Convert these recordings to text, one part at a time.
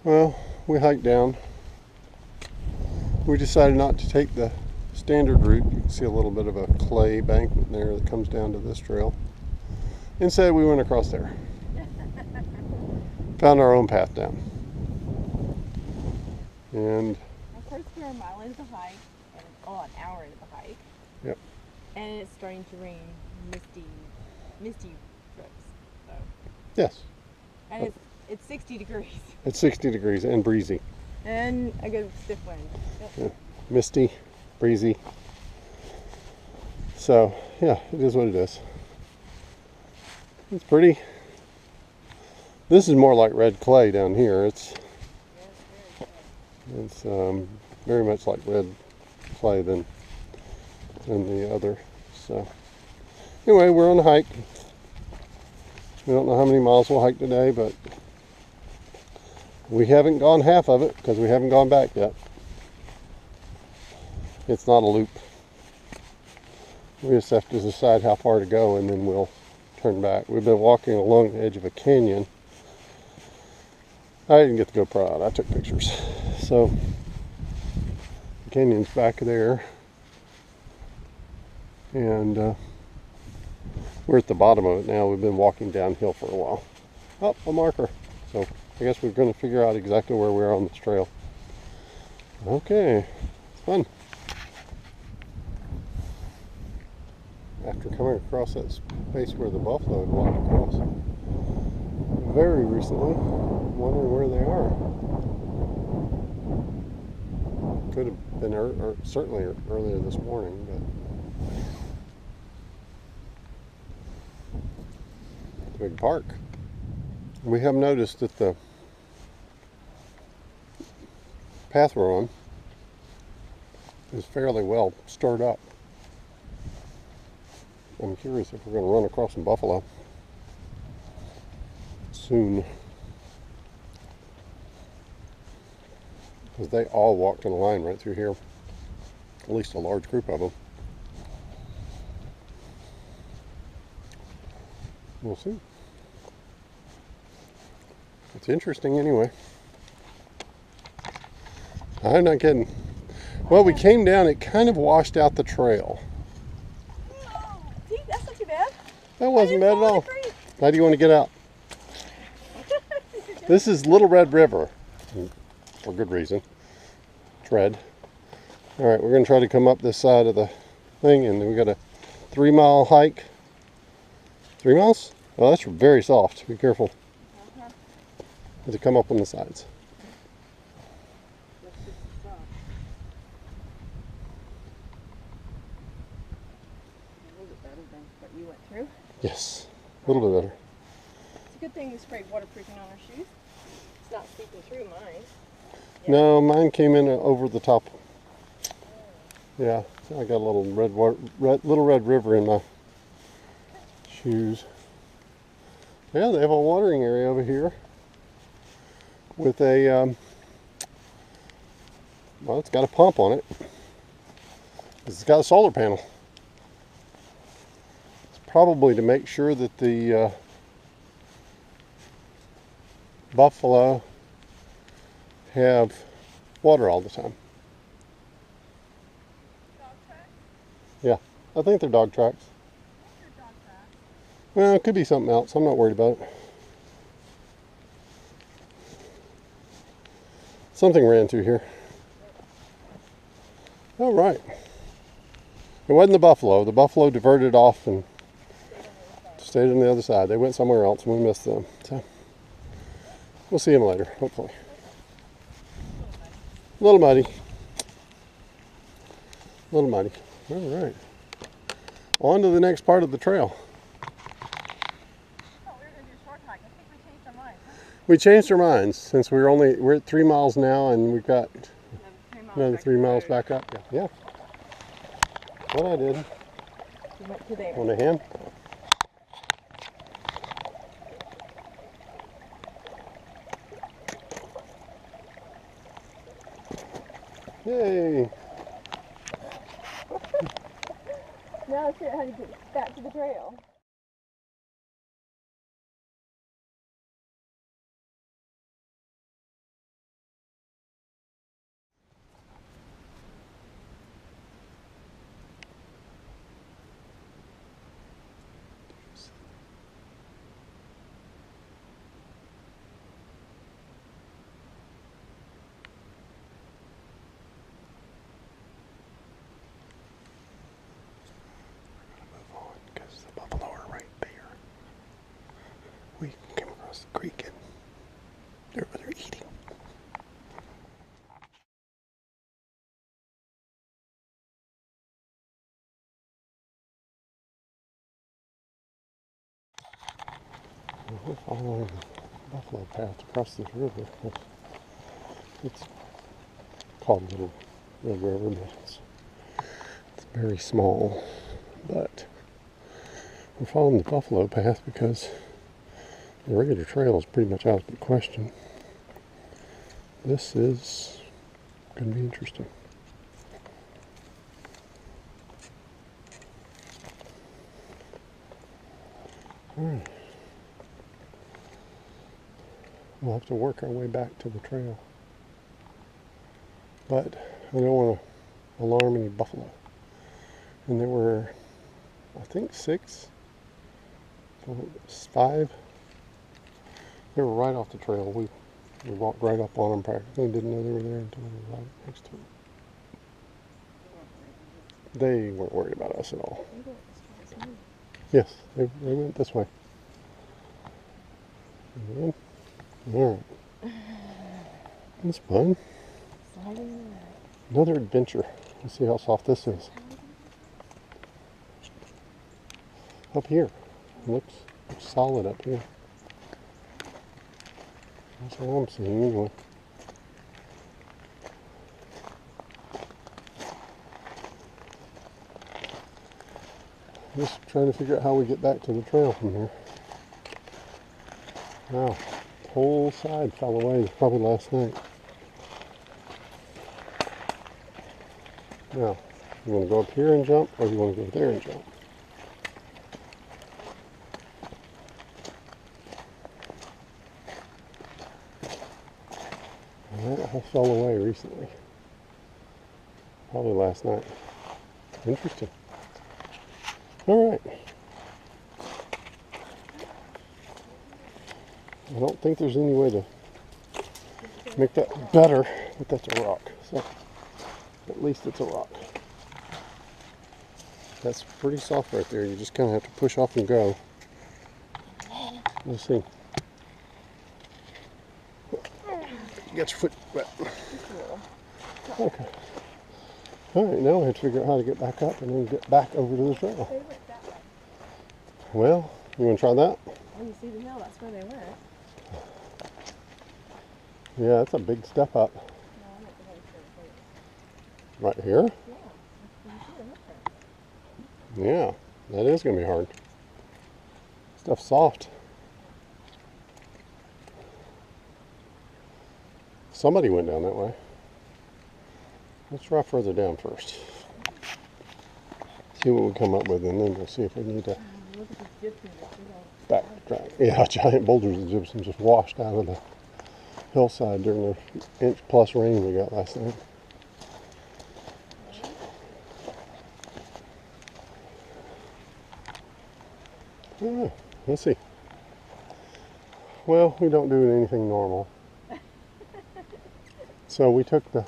Well, we hiked down. We decided not to take the standard route. You can see a little bit of a clay bank there that comes down to this trail. Instead, we went across there. Found our own path down. And of course, we're a mile into the hike, and an hour into the hike. Yep. And it's starting to rain misty drips. So. Yes. And it's 60 degrees. It's 60 degrees and breezy. And a good stiff wind. Yep. Yeah. Misty, breezy. So, yeah, it is what it is. It's pretty. This is more like red clay down here. It's very much like red clay than the other. So, anyway, we're on a hike. We don't know how many miles we'll hike today, but we haven't gone half of it because we haven't gone back yet. It's not a loop. We just have to decide how far to go and then we'll turn back. We've been walking along the edge of a canyon. I didn't get the GoPro out. I took pictures. So the canyon's back there. And we're at the bottom of it now. We've been walking downhill for a while. Oh, a marker. So I guess we're going to figure out exactly where we are on this trail. Okay, it's fun. After coming across that space where the buffalo had walked across very recently, wondering where they are. Could have been certainly earlier this morning, but big park. We have noticed that the path we're on is fairly well stored up. I'm curious if we're going to run across some buffalo soon, because they all walked in a line right through here, at least a large group of them. We'll see. It's interesting anyway. I'm not kidding. Well, we came down, it kind of washed out the trail. See, that's not too bad. That wasn't bad at all. How do you want to get out? This is Little Red River, for good reason. It's red. All right, we're going to try to come up this side of the thing, and we got a 3-mile hike. 3 miles? Oh, that's very soft. Be careful. To come up on the sides. A little bit better than what you went through. Yes, a little bit better. It's a good thing we sprayed waterproofing on our shoes. It's not seeping through mine. Yeah. No, mine came in over the top. Yeah, so I got a little little red river in my shoes. Yeah, they have a watering area over here with a well, it's got a pump on it. It's got a solar panel. It's probably to make sure that the buffalo have water all the time. Dog tracks? Yeah, I think they're dog tracks. Dog tracks. Well, it could be something else. I'm not worried about it. Something ran through here. All right. It wasn't the buffalo. The buffalo diverted off and stayed on the other side. They went somewhere else and we missed them. So we'll see them later, hopefully. A little muddy. A little muddy. All right. On to the next part of the trail. We changed our minds since we're at 3 miles now, and we've got another 3 miles back up. Yeah. What I did. We went to there. Want a hand? Yay! Now let's figure out how to get back to the trail. We're following the buffalo path across this river. It's called Little Red River, but it's very small. But we're following the buffalo path because the regular trail is pretty much out of the question. This is going to be interesting. Alright. We'll have to work our way back to the trail. But I don't want to alarm any buffalo. And there were, I think, 5. They were right off the trail. We walked right up on them practically. Didn't know they were there until we were right next to them. They weren't worried about us at all. Yes, they went this way. Alright. That's fun. Another adventure. Let's see how soft this is. Up here. It looks solid up here. That's all I'm seeing anyway. Just trying to figure out how we get back to the trail from here. Wow, the whole side fell away probably last night. Now, you want to go up here and jump, or you want to go there and jump? That all fell away recently. Probably last night. Interesting. All right. I don't think there's any way to make that better, but that's a rock. So at least it's a rock. That's pretty soft right there. You just kind of have to push off and go. Let's see. You got your foot wet. Okay. All right, now we have to figure out how to get back up and then get back over to the trail. They went that way. Well, you want to try that? Oh, you see the hill? That's where they went. Yeah, that's a big step up. No, I meant the one Right here? Yeah. Yeah, that is going to be hard. Stuff's soft. Somebody went down that way. Let's try further down first. See what we come up with, and then we'll see if we need to Look at the gypsum. backtrack. Yeah, giant boulders of gypsum just washed out of the hillside during the inch-plus rain we got last night. Yeah, let's see. Well, we don't do anything normal. So we took the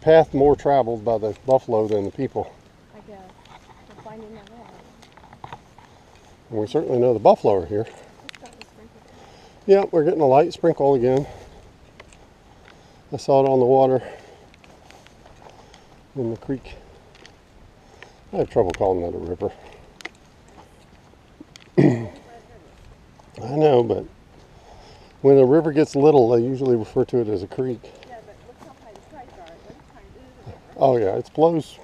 path more traveled by the buffalo than the people. I guess. We're finding that out. And we certainly know the buffalo are here. It's starting to sprinkle. Yeah, we're getting a light sprinkle again. I saw it on the water in the creek. I have trouble calling that a river. I know, but when a river gets little, they usually refer to it as a creek. Yeah, but look how high the tides are. This time it is a river. Oh yeah, it flows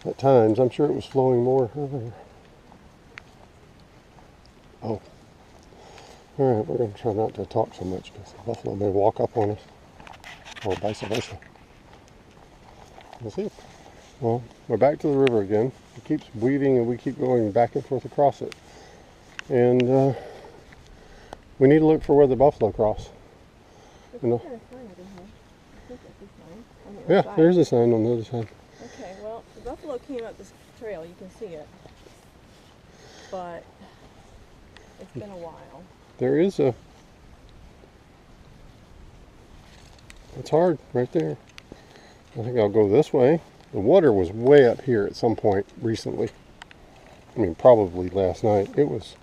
at times. I'm sure it was flowing more earlier. Oh. Alright, we're going to try not to talk so much because the buffalo may walk up on us. Or vice versa. We'll see. Well, we're back to the river again. It keeps weaving and we keep going back and forth across it. And we need to look for where the buffalo cross. There's some kind of sign over here. I think that's a sign on the other Yeah, side. there's a sign on the other side. Okay, well, the buffalo came up this trail. You can see it. But it's been a while. There is a... It's hard right there. I think I'll go this way. The water was way up here at some point recently. I mean, probably last night. It was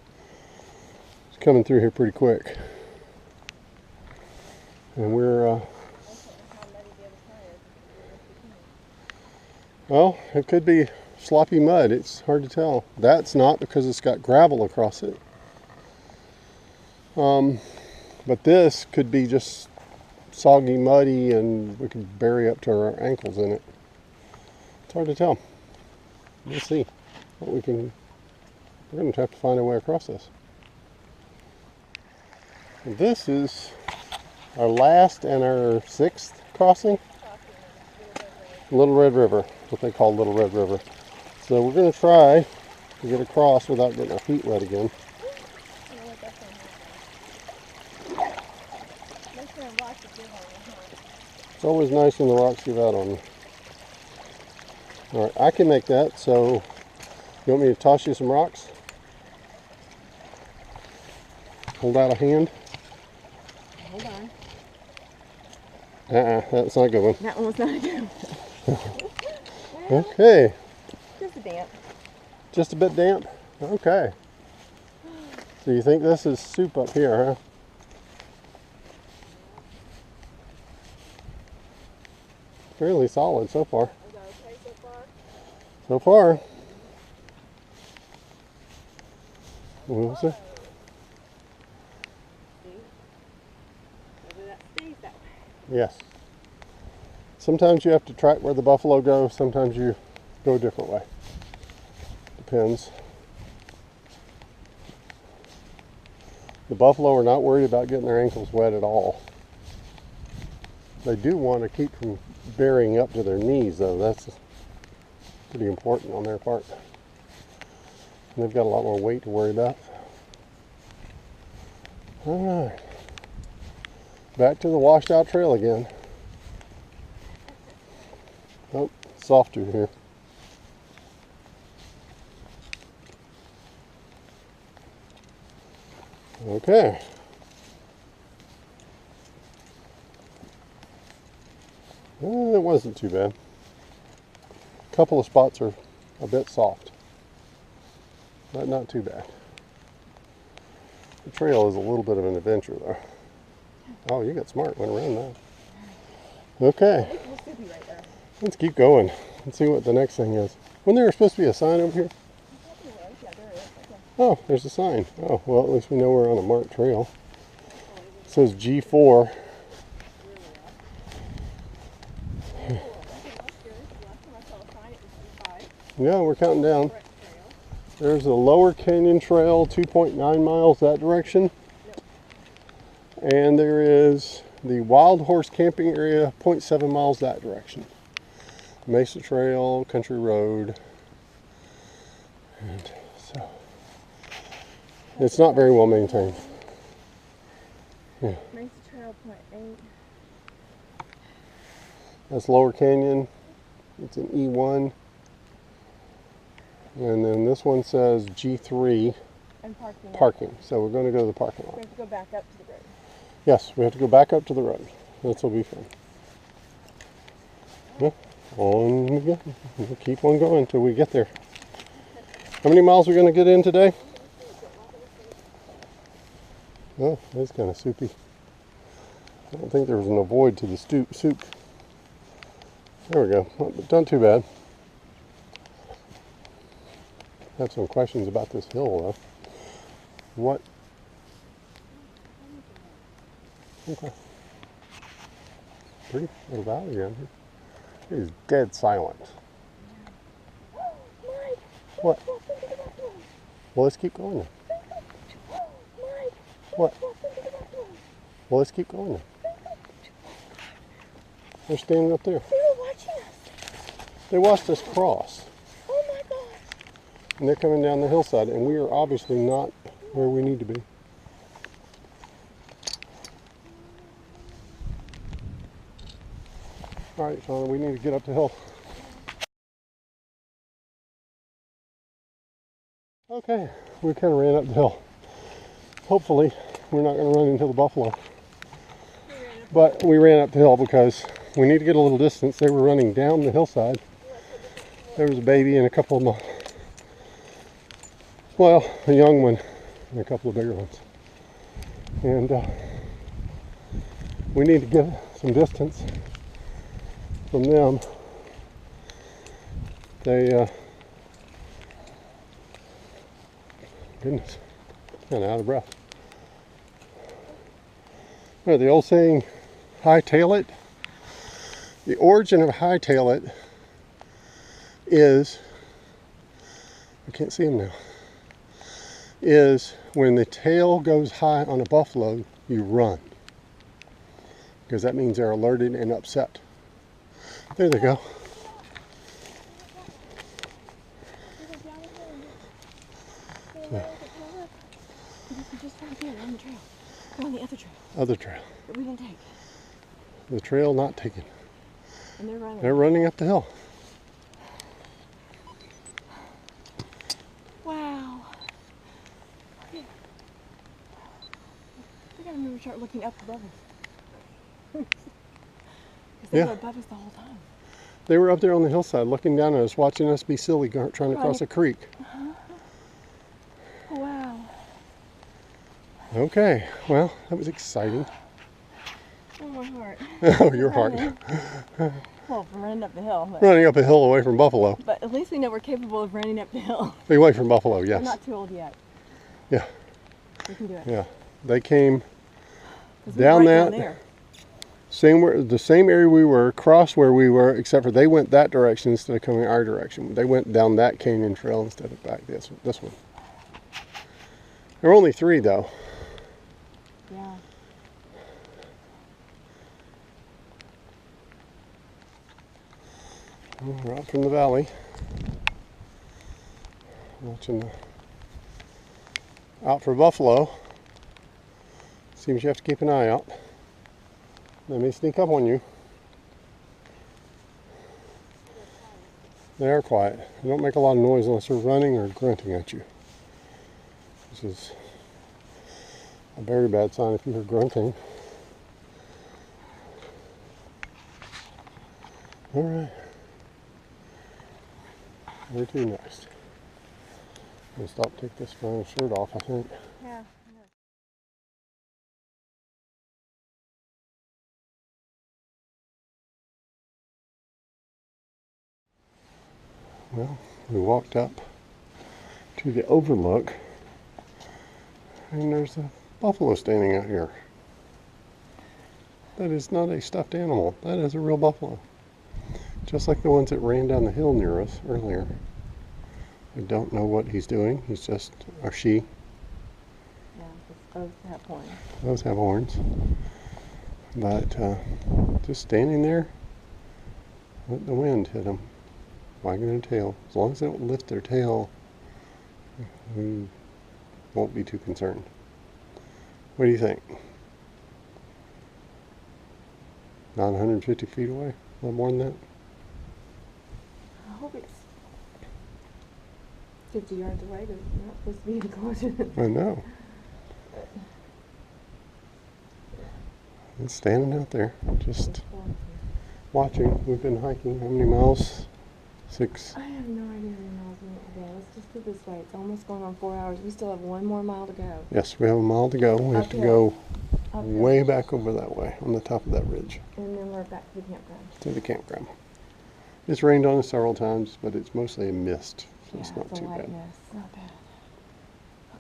coming through here pretty quick. And we're... well, it could be sloppy mud. It's hard to tell. That's not because it's got gravel across it. But this could be just soggy, muddy, and we could bury up to our ankles in it. It's hard to tell. We'll see what we can. We're going to have to find a way across this. And this is our last and our 6th crossing. Little Red River, what they call Little Red River. So we're going to try to get across without getting our feet wet again. It's always nice when the rocks give out on you. Alright, I can make that, so you want me to toss you some rocks? Hold out a hand. Hold on. That's not a good one. That one was not a good one. Okay. Just a damp. Just a bit damp? Okay. So you think this is soup up here, huh? Fairly solid so far. Is that okay so far? So far. We'll see. Whether that stays that way. Yes. Sometimes you have to track where the buffalo go, sometimes you go a different way. Depends. The buffalo are not worried about getting their ankles wet at all. They do want to keep from burying up to their knees, though. That's pretty important on their part. And they've got a lot more weight to worry about. All right. Back to the washed out trail again. Oh, softer here. Okay. Well, it wasn't too bad. A couple of spots are a bit soft, but not too bad. The trail is a little bit of an adventure, though. Oh, you got smart, went around that. Okay, let's keep going and see what the next thing is. Wasn't there supposed to be a sign over here? Oh, there's a sign. Oh, well, at least we know we're on a marked trail. It says G4. Yeah, we're counting down. There's the Lower Canyon Trail, 2.9 miles that direction. And there is the Wild Horse Camping Area, 0.7 miles that direction. Mesa Trail, Country Road. And so, it's not very well maintained. Yeah. Mesa Trail, 0.8. That's Lower Canyon. It's an E1. And then this one says G3 And parking. parking. So we're going to go to the parking lot. We have to go back up to the road. Yes, we have to go back up to the road. This will be fun. Yeah, on we go. We'll keep on going until we get there. How many miles are we going to get in today? Oh, that's kind of soupy. I don't think there was an avoid to the soup. There we go. Not done too bad. I have some questions about this hill, though. What? Okay. Pretty little valley around here. It is dead silent. What? Well, let's keep going then. What? Well, let's keep going then. They're standing up there. They were watching us. They watched us cross. Oh my gosh. And they're coming down the hillside, and we are obviously not where we need to be. All right, Shauna, we need to get up the hill. Okay, we kind of ran up the hill. Hopefully, we're not going to run into the buffalo. But we ran up the hill because we need to get a little distance. They were running down the hillside. There was a baby and a couple of them. Well, a young one and a couple of bigger ones. And we need to get some distance from them. They Goodness. Kind of out of breath. Well, the old saying, hightail it. The origin of hightail it is, I can't see him now, is when the tail goes high on a buffalo, you run. Because that means they're alerted and upset. There they go. Just right here on the trail. Go on the other trail. Other trail. That we didn't take. The trail not taken. And they're running. They're running up the hill. Wow. We gotta remember to start looking up above us. Because they were above us the whole time. They were up there on the hillside looking down at us, watching us be silly trying to cross a creek. Wow. Okay, well, that was exciting. Oh, my heart. Oh, your heart. Well, from running up the hill. But, Running up a hill away from buffalo. but at least we know we're capable of running up the hill. Away from buffalo, We're yes. not too old yet. Yeah. We can do it. Yeah. They came 'Cause we were down right that, there. the same area we were, across where we were, except for they went that direction instead of coming our direction. They went down that canyon trail instead of back this one. There were only 3 though. Yeah. We're out from the valley. Watching out for buffalo. Seems you have to keep an eye out. They may sneak up on you. They are quiet. They don't make a lot of noise unless they're running or grunting at you. This is a very bad sign if you hear grunting. All right. Where to next? I'm going to stop, take this fine shirt off, I think. Yeah. Well, we walked up to the overlook, and there's a buffalo standing out here. That is not a stuffed animal. That is a real buffalo. Just like the ones that ran down the hill near us earlier. I don't know what he's doing. He's just, or she. Yeah, those have horns. Those have horns. But just standing there, let the wind hit them, wagging their tail. As long as they don't lift their tail, we won't be too concerned. What do you think? Not 150 feet away? A little more than that? I hope it's 50 yards away, because it's not supposed to be any closer. I know. It's standing out there, just watching. We've been hiking how many miles? 6. I have no idea how many miles we went today. Let's just put it this way. It's almost going on 4 hours. We still have 1 more mile to go. Yes, we have a mile to go. We have to go Uphill. way back over that way, on the top of that ridge, And then we're back to the campground. to the campground. It's rained on us several times, but it's mostly a mist, so Yeah, it's not a too light bad. mist. Not bad.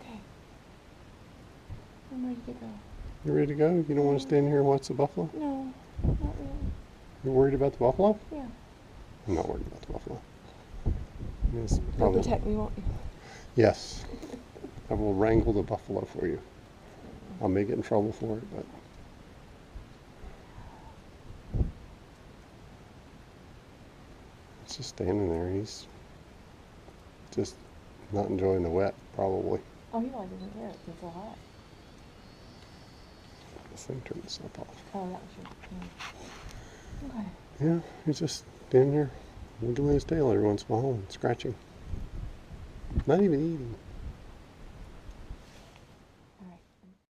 Okay. I'm ready to go. You ready to go? You don't want to stand here and watch the buffalo? No, not really. You're worried about the buffalo? Yeah. I'm not worried about the buffalo. It's You'll probably, protect me, won't you? yes. I will wrangle the buffalo for you. I may get in trouble for it, but it's just standing there. He's just not enjoying the wet, probably. Oh, he probably doesn't care. It's so hot. This thing turned the stuff off. Oh, that was your. Okay. Yeah, he's just standing there wiggling his tail every once in a while and scratching. Not even eating.